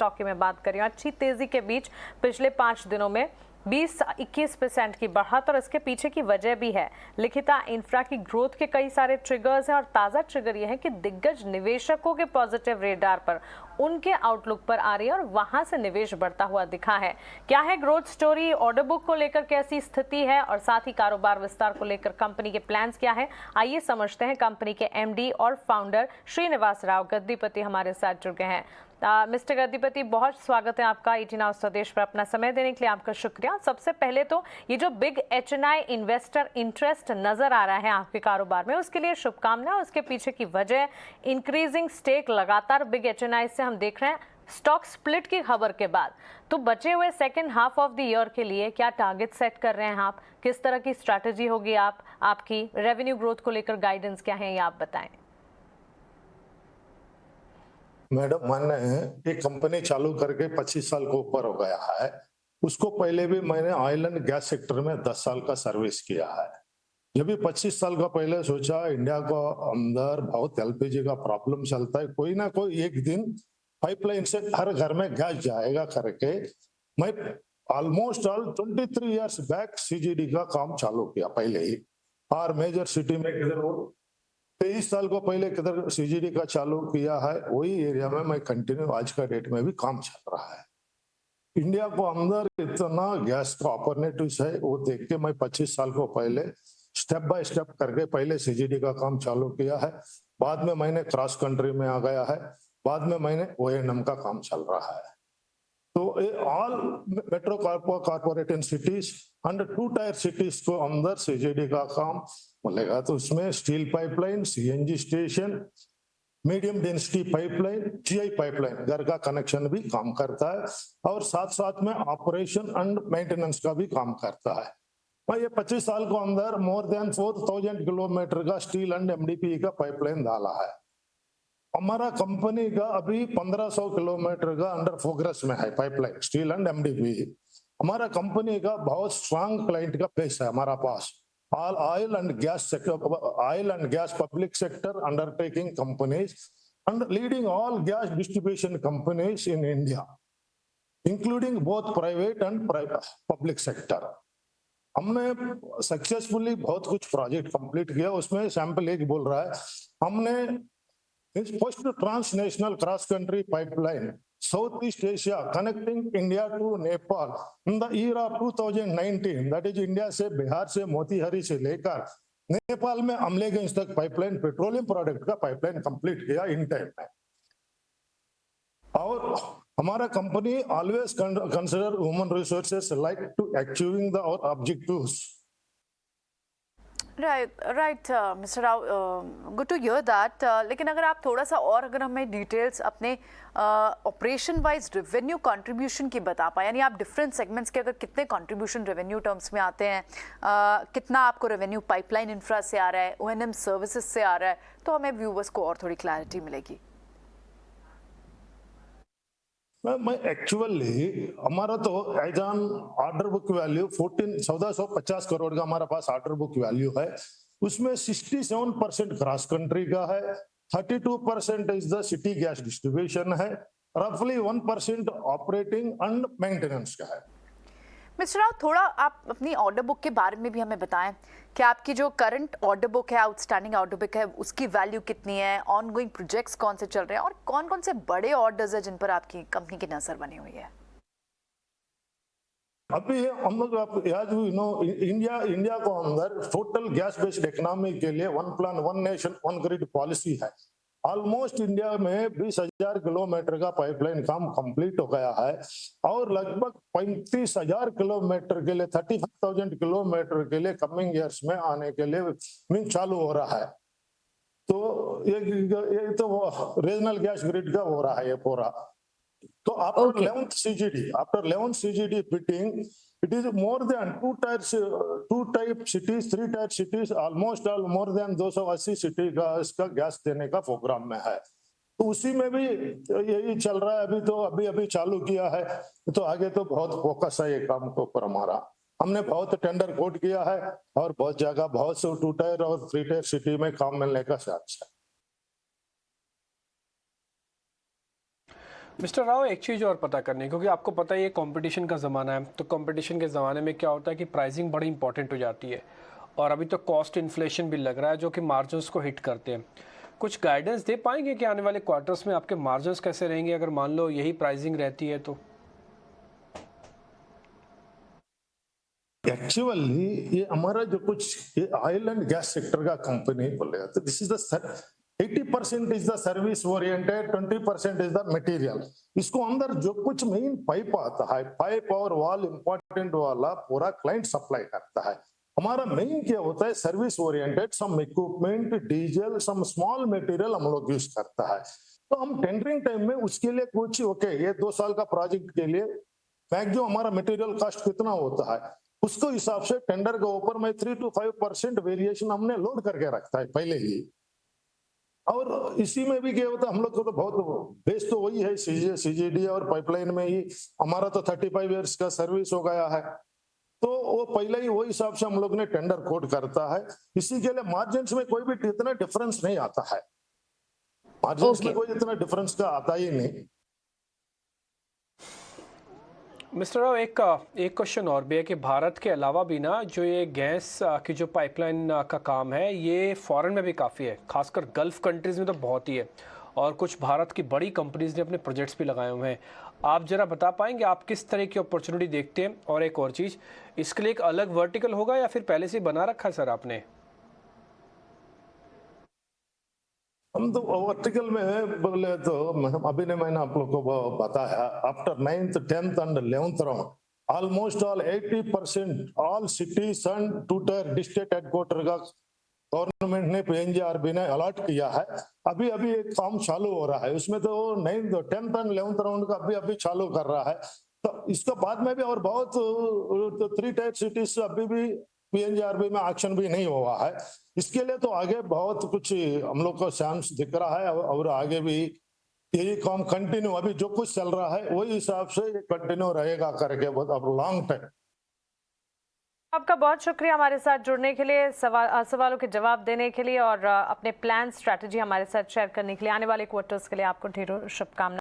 Stock की मैं बात कर रही हूँ, अच्छी तेजी के बीच पिछले 5 दिनों में 20-21% की बढ़त, और इसके पीछे की वजह भी है लिखिता इंफ्रा की ग्रोथ के कई सारे ट्रिगर्स हैं। और ताज़ा ट्रिगर ये है कि दिग्गज निवेशकों के पॉजिटिव रेडार पर उनके आउटलुक पर आ रही है और वहां से निवेश बढ़ता हुआ दिखा है। क्या है ग्रोथ स्टोरी, ऑर्डर बुक को लेकर कैसी स्थिति है, और साथ ही कारोबार विस्तार को लेकर कंपनी के प्लान्स क्या है, आइए समझते हैं। कंपनी के एमडी और फाउंडर श्रीनिवास राव गद्दीपति हमारे साथ जुड़ गए हैं। मिस्टर गद्दीपति, बहुत स्वागत है आपका 18 आवर्स स्वदेश पर। अपना समय देने के लिए आपका शुक्रिया। सबसे पहले तो ये जो बिग एचएनआई इन्वेस्टर इंटरेस्ट नजर आ रहा है आपके कारोबार में, उसके लिए शुभकामनाएं। उसके पीछे की वजह इंक्रीजिंग स्टेक लगातार बिग एचएनआई से हम देख रहे हैं स्टॉक स्प्लिट की खबर के बाद। तो बचे हुए second half of the year के लिए क्या टारगेट सेट कर रहे हैं आप, किस तरह की स्ट्रैटेजी होगी आपकी रेवेन्यू ग्रोथ को लेकर गाइडेंस क्या है, ये आप बताएं। मैडम, मैंने एक कंपनी चालू करके 25 साल को ऊपर हो गया है। उसको पहले भी मैंने ऑयल एंड गैस सेक्टर में 10 साल का सर्विस किया है। जब भी 25 साल का पहले सोचा इंडिया को अंदर बहुत एलपीजी का प्रॉब्लम चलता है, कोई ना कोई एक दिन पाइपलाइन से हर घर में गैस जाएगा करके मैं almost all 23 years back CGD का काम चालू किया पहले ही। और मेजर सिटी में किधर 23 साल को पहले किधर सीजीडी का चालू किया है, वही एरिया में मैं कंटिन्यू आज का डेट में भी काम चल रहा है। इंडिया को अंदर इतना गैस का अपॉर्चुनिटीज है, वो देख के मैं 25 साल को पहले स्टेप बाय स्टेप करके पहले सीजीडी का काम चालू किया है। बाद में मैंने क्रॉस कंट्री में आ गया है, बाद में मैंने ओएनएम का काम चल रहा है। तो all metro corporate cities and 2 tyre cities को अंदर सीजीडी का काम मिलेगा। तो उसमें steel pipeline, CNG station, medium density pipeline, GI pipeline घर का कनेक्शन भी काम करता है, और साथ साथ में ऑपरेशन एंड मेंटेनेंस का भी काम करता है। मैं ये 25 साल को अंदर मोर देन 4000 किलोमीटर का स्टील एंड एमडीपी का पाइपलाइन डाला है। हमारा कंपनी का अभी 1500 किलोमीटर का अंडर प्रोग्रेस में है पाइपलाइन, स्टील एंड एमडीपी। हमारा कंपनी का बहुत स्ट्रांग क्लाइंट का बेस है हमारा पास। All oil and gas sector, oil and gas public sector undertaking companies and leading all gas distribution companies in India, including both private and public sector. हमने successfully बहुत कुछ project complete किया। उसमें sample एक बोल रहा है, हमने first transnational cross-country pipeline, Southeast Asia, connecting India to Nepal in the year of 2019. That is India से बिहार से मोतीहारी से लेकर नेपाल में अमलेगंज तक पाइपलाइन, पेट्रोलियम प्रोडक्ट का पाइपलाइन कंप्लीट किया इन टाइम में। और हमारा company always consider human resources like to achieving the objectives. Right mister Rao, good to hear that. लेकिन अगर आप थोड़ा सा और अगर हमें डिटेल्स अपने ऑपरेशन वाइज रेवेन्यू कंट्रीब्यूशन की बता पाए, यानी आप डिफरेंट सेगमेंट्स के अगर कितने कंट्रीब्यूशन रेवेन्यू टर्म्स में आते हैं, कितना आपको रेवेन्यू पाइपलाइन इंफ्रा से आ रहा है, ओएनएम सर्विसेज से आ रहा है, तो हमें व्यूवर्स को और थोड़ी क्लैरिटी मिलेगी। मैं एक्चुअली हमारा तो as on order book value 1450 crore का हमारा पास ऑर्डर बुक वैल्यू है। उसमें 67% क्रॉस कंट्री का है, 32% is the city gas distribution है, रफली 1% ऑपरेटिंग एंड मेंटेनेंस का है। मिस्टर राव, थोड़ा आप अपनी ऑर्डर बुक के बारे में भी हमें बताएं कि आपकी जो करंट ऑर्डर बुक है, आउटस्टैंडिंग ऑर्डर बुक है, उसकी वैल्यू कितनी है, ऑनगोइंग प्रोजेक्ट्स कौन से चल रहे हैं, और कौन कौन से बड़े ऑर्डर्स हैं जिन पर आपकी कंपनी की नजर बनी हुई है। अभी हम लोग इंडिया को अंदर टोटल गैस बेस्ड इकोनॉमी के लिए 1 प्लान 1 नेशन 1 ग्रिड पॉलिसी है। ऑलमोस्ट इंडिया में 20,000 किलोमीटर का पाइपलाइन काम कंप्लीट हो गया है, और लगभग 35,000 किलोमीटर के लिए 35,000 किलोमीटर के लिए कमिंग ईयर्स में आने के लिए मीन चालू हो रहा है। तो ये तो रीजनल गैस ग्रिड का हो रहा है ये पूरा। तो after 11th CGD bidding, it is more than 2 type cities, 3 type cities, almost all more than 280 city का इसका गैस देने का प्रोग्राम में है। तो उसी में भी यही चल रहा है। अभी चालू किया है, तो आगे तो बहुत फोकस है ये काम के ऊपर हमारा। हमने बहुत टेंडर कोट किया है, और बहुत जगह बहुत से 2 टायर और 3 टायर सिटी में काम मिलने का चांस है। मिस्टर राव, एक चीज़ और पता करनी है, क्योंकि आपको पता है ये कंपटीशन का ज़माना है, तो कंपटीशन के ज़माने में क्या होता है कि प्राइसिंग बड़ी इंपॉर्टेंट हो जाती है, और अभी तो कॉस्ट इन्फ्लेशन भी लग रहा है जो कि मार्जिन्स को हिट करते हैं। कुछ गाइडेंस दे पाएंगे कि आने वाले क्वार्टर्स में आपके मार्जिन्स कैसे रहेंगे अगर मान लो यही प्राइसिंग रहती है तो? एक्चुअली ये हमारा जो कुछ ये ऑयल एंड गैस सेक्टर का कंपनी बोलेगा तो this is the 80% is the service oriented, 20% is the material. इसको अंदर जो कुछ मेन पाइप आता है, पाइप और वॉल इंपॉर्टेंट वाला पूरा क्लाइंट सप्लाई करता है। हमारा मेन क्या होता है, service oriented, some equipment, diesel, some small material हम लोग यूज करता है। तो हम टेंडरिंग टाइम में उसके लिए कुछ ये 2 साल का प्रोजेक्ट के लिए मैक्सिमम हमारा मटेरियल कॉस्ट कितना होता है उसको हिसाब से टेंडर के ऊपर में 3 to 5% वेरिएशन हमने लोड करके रखता है पहले ही। और इसी में भी क्या होता है, हम लोग को तो बहुत बेस तो वही है, सीजीडी और पाइपलाइन में ही हमारा तो 35 इयर्स का सर्विस हो गया है, तो वो पहले ही वो हिसाब से हम लोग ने टेंडर कोड करता है। इसी के लिए मार्जिन में कोई भी इतना डिफरेंस नहीं आता है, मार्जिन में कोई इतना डिफरेंस का आता ही नहीं। मिस्टर राव, एक क्वेश्चन और भी है कि भारत के अलावा भी ना जो ये गैस की जो पाइपलाइन का काम है ये फॉरेन में भी काफ़ी है, खासकर गल्फ कंट्रीज़ में तो बहुत ही है, और कुछ भारत की बड़ी कंपनीज ने अपने प्रोजेक्ट्स भी लगाए हुए हैं। आप ज़रा बता पाएंगे आप किस तरह की अपॉर्चुनिटी देखते हैं? और एक और चीज़, इसके लिए एक अलग वर्टिकल होगा या फिर पहले से ही बना रखा है सर आपने? हम तो वर्टिकल में बोले तो अभी ने मैंने आप लोग को बताया, after 9th 10th and 11th round almost all 80% all cities and 2-tier district headquarter का गवर्नमेंट ने PNGRB ने अलॉट किया है। अभी एक काम चालू हो रहा है, उसमें तो 9th 10th and 11th round का अभी चालू कर रहा है। तो इसके बाद में भी और बहुत 3-tier सिटीज अभी भी PNGRB में एक्शन भी नहीं हुआ है। इसके लिए तो आगे बहुत कुछ हम लोग को चांस दिख रहा है, और आगे भी यही काम कंटिन्यू, अभी जो कुछ चल रहा है वही हिसाब से ये कंटिन्यू रहेगा करके अब लॉन्ग टाइम। आपका बहुत शुक्रिया हमारे साथ जुड़ने के लिए, सवालों के जवाब देने के लिए और अपने प्लान स्ट्रैटेजी हमारे साथ शेयर करने के लिए। आने वाले क्वार्टर्स के लिए आपको ढेरों शुभकामनाएं।